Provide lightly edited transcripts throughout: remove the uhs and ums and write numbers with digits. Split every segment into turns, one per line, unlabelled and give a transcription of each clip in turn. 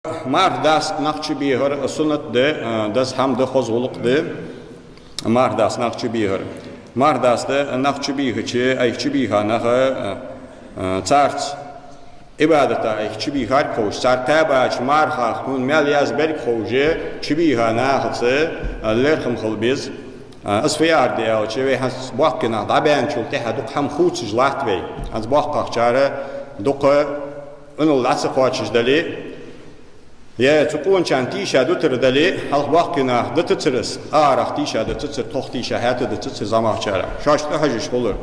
Mardas Nakchibihar, Sunat de, das ham de Hozuluk de, Mardas Nakchibihar. Mardas de Nakchibihichi, Aichibiha, Naha, Tsarts, Ibadata, Aichibihar Kosh, Sartabach, Marha, Hun Melias Berghoje, Chibiha, Nahatse, Lerham Holbiz, Asfiar de Alchewe has Bakina, Daban Chulteha, Dukham Huts Latway, as Bakachara, Duka, Unulasa Quaches Dali. يا تقول كان تيشا دوتر دلي هل واقنا دتترس آرخ تيشا دتتر توخ تيشا هات دتتر زمان شارع شاش تهجش خلر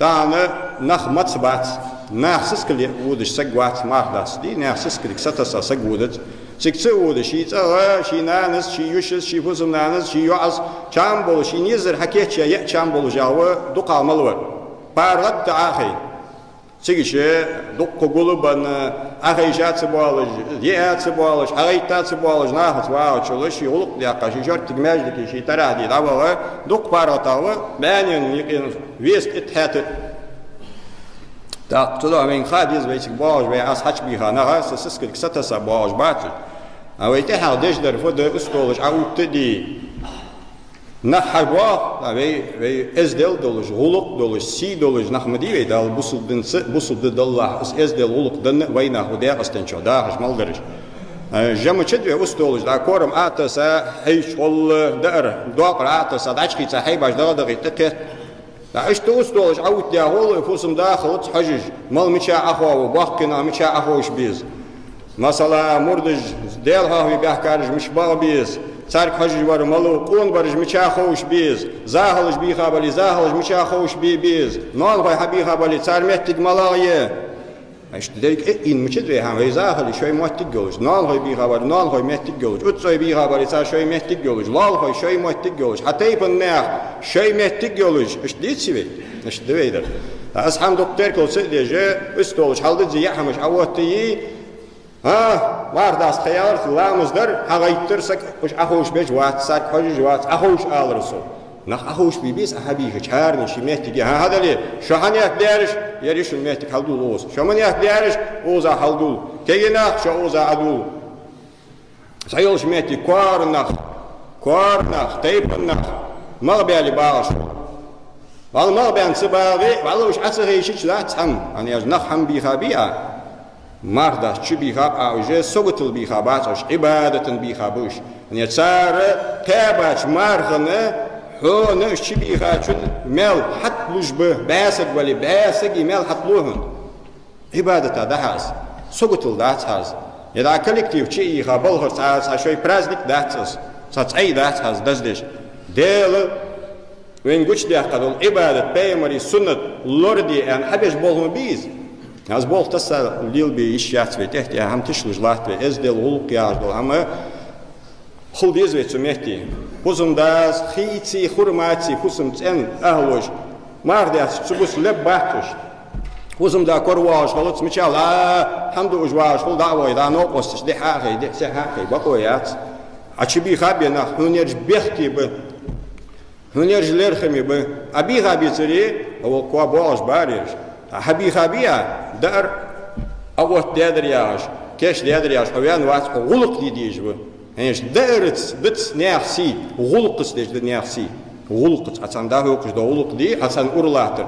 دانا نخ متبات نخسس كلي ودش سقوات مارداس دي نخسس كلي ستسا سقودت سكت ودش شي تغا شي نانس شي يوشس شي فوزم نانس شي يعز كان بول شي نيزر حكيت شي يا كان بول جاوا دقا ملور بارغت تعاخي سيجي دق قلوبنا أخيجات سبالج ديات سبالج أخيتات سبالج ناخذ واو شلش يغلق دياقة شي جرت ماجدك شي تراهدي دعوة دق بارطاوة بانين يقين ويست اتحات تا تلو من خاديز بيسك باج بي أس حج بيها نغاس سسكك ستسا باج باتل أو يتحق دجدر فود أستولج أو تدي نحوا وي ازدل دولج غلق دولج سي دولج نحمدي وي دال بوسل دالله ازدل غلق دن وينا هدا استنشو دا حشمال درج جمچد وي استولج دا كورم اتسا هيش ول دار دوقر اتسا داچكي صاحي باش دا دقيقه دا اشت استولج اوت دا هول فوسم داخل حجج مال مشا اخو باقنا مشا اخوش بيز مثلا مردج ديلها وي بحكارج مش باغبيز سارك حجج ور مالو قون برج مشا خوش بيز زاهلج بيخا بالي زاهلج مشا خوش بيز نال باي حبيخا بالي صار متق ملايه ايش ديك ان مشد وي هم زاهل شوي متق جوج نال هاي بيخا بالي نال هاي متق جوج اتسوي بيخا بالي صار شوي متق جوج لال هاي شوي متق جوج حتى يبنح شوي متق جوج ايش ديت سوي ايش دويدر اصحاب دكتور كل سيدي جا استولج حالد زي حمش اوتي وارداس خيار لا مصدر هغيتر سك وش اخوش بيج وات ساك حجج وات اخوش الرسول نخ اخوش بيبيس احبيه شارني شميتي هذا لي شو هنيك دارش يريش الميتك حلدول اوس شو من ياك دارش اوزا حلدول كينا شو اوزا عدول سيول شميتي كوارنخ تيبنخ ما بالي باش والله ما بين سباغي والله وش عسى شيء لا تهم انا نخ هم بيخابيا مارداس شبيخاب أوجه سوتل بيخابات أش عبادة بيخابوش يعني صار تابش مارغنا هو نش شبيخاتون مال حت لجبه باسق ولي باسق مال حت لوهن عبادة دهاز سوتل دهاز إذا كولكتيف شيء يخابل هرتاز شوي برازنك دهاز ساتأي دهاز دزدش ديل وين قش ده قدول عبادة بيمري سنة لوردي أن حبش بولهم بيز از بول تسا لیل بی اشیات وی تحتی هم تشلوج لات وی از دل غلق یاج دل هم خلدیز وی تمهتی خزم داز خیتی خرماتی خزم تن اهلوج ماردیات تبوس لب باتش خزم دا کور واج خلط میچال هم دو واج خل دعوی دا نوقستش ده حقی ده سه حقی باقویات اچی بی خابی نه هنرج بختی به هنرج لرخمی به ابی خابی تری او کو باج باریش حبي خابيا دار أوت دادرياش كاش دادرياش حويان وات غلق ديجو هنيش دارت بت نيرسي غلقس ديج نيرسي غلقت عشان ده هو كش ده غلق دي عشان أورلاتر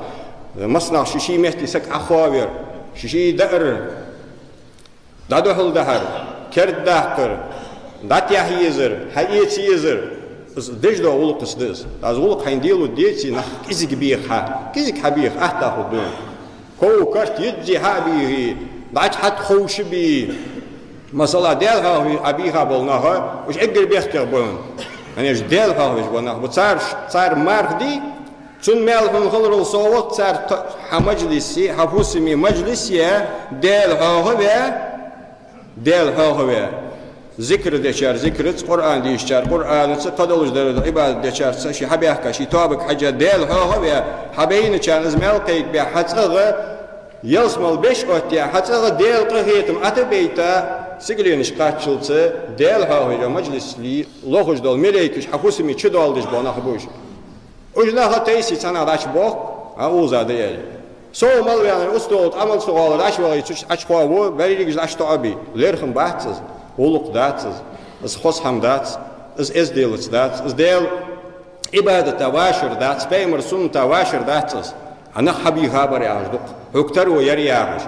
مصنع شيشي مهتي سك أخوابير شيشي دار دادوهل دهر كرد دهكر دات يحيزر حييت يزر ديج ده غلقس ديز از غلق هنديلو ديتي نخ كيزك بيخها كيزك حبيخ أهتا خدون كو كرت يجي هابيه بعد حد خوش بي مثلا ديلها أبيها بولناها وش أقدر بيختار بون يعني إيش ديلها وش بولناها بتصير مارخدي تون مالهم خلروا صوت صار مجلسي حفوسمي مجلسي ديلها هو ذكر دشار ذكر قرآن ديشار قرآن قدولج در عبادة دشار شي حبيه كشي توابك حاجة ديلها هو حبين كان زميل قيك بحثه يلسمل بيش أوتيا حتى ديل قهيتم أتبيتا سيجلينش قاتشلته ديلها هو مجلس لي لوخش دول مليكش حفوسمي تشدول دش بنا خبوش وجناها تيسي سنة راش بوك أوزا ديل سو مال يعني أستول عمل سؤال راش ولا يتش أشخاص و بريجش أشتو أبي ليرخم بحث ولق دات از خص هم دات از ديلت دات از ديل عبادة واشر دات بيمر سنة واشر دات أنا حبي خبر يعجدك هكتر ويري يعج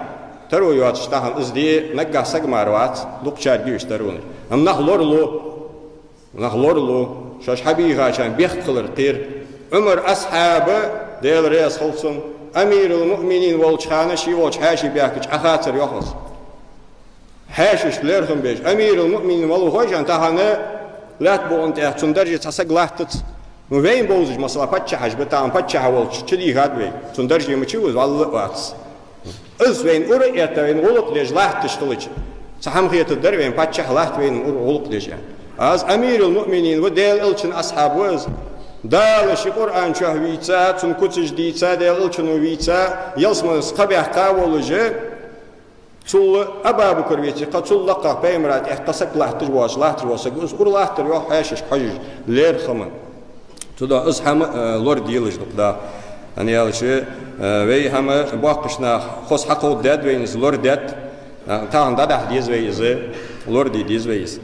ترو يواتشتاهن از دي نجح سجماروات لق شارجي يشترون هم نخلورلو شاش حبي غاشان بيختلر قير عمر أصحاب ديل ريس خلصن أمير المؤمنين والشانشي والشاشي بيحكي أخاطر يخلص حاشش ليرهم بيج أمير المؤمنين والو خوشان تهانا لا تبو أنت أحسن درجة تسق لاحتت وين بوزج مثلا بتش حاج بتاعم بتش حولش تدي هاد وين تون درجة مشيوز والله واتس إز وين أوريت وين غلط ليج لاحت تشتغلش سهم خيط الدر وين بتش لاحت وين غلط ليج از أمير المؤمنين وديل إلشن أصحاب وز دال شي قرآن شهويتا تون كتج ديتا ديل إلشن ويتا يلسمن سقبيح قاولجه تول أبا بكر بيتي قتل لقى بيمرات احتسك لاحت جواش لاحت جواش أز أور لاحت جواش حاشش حج لير خمن تدا از هم لور دیلش دکدا يعني هالشيء وی هم باقشنا خص حقود داد وینز لور داد تا هم داده دیز ویزه لور دیز ویز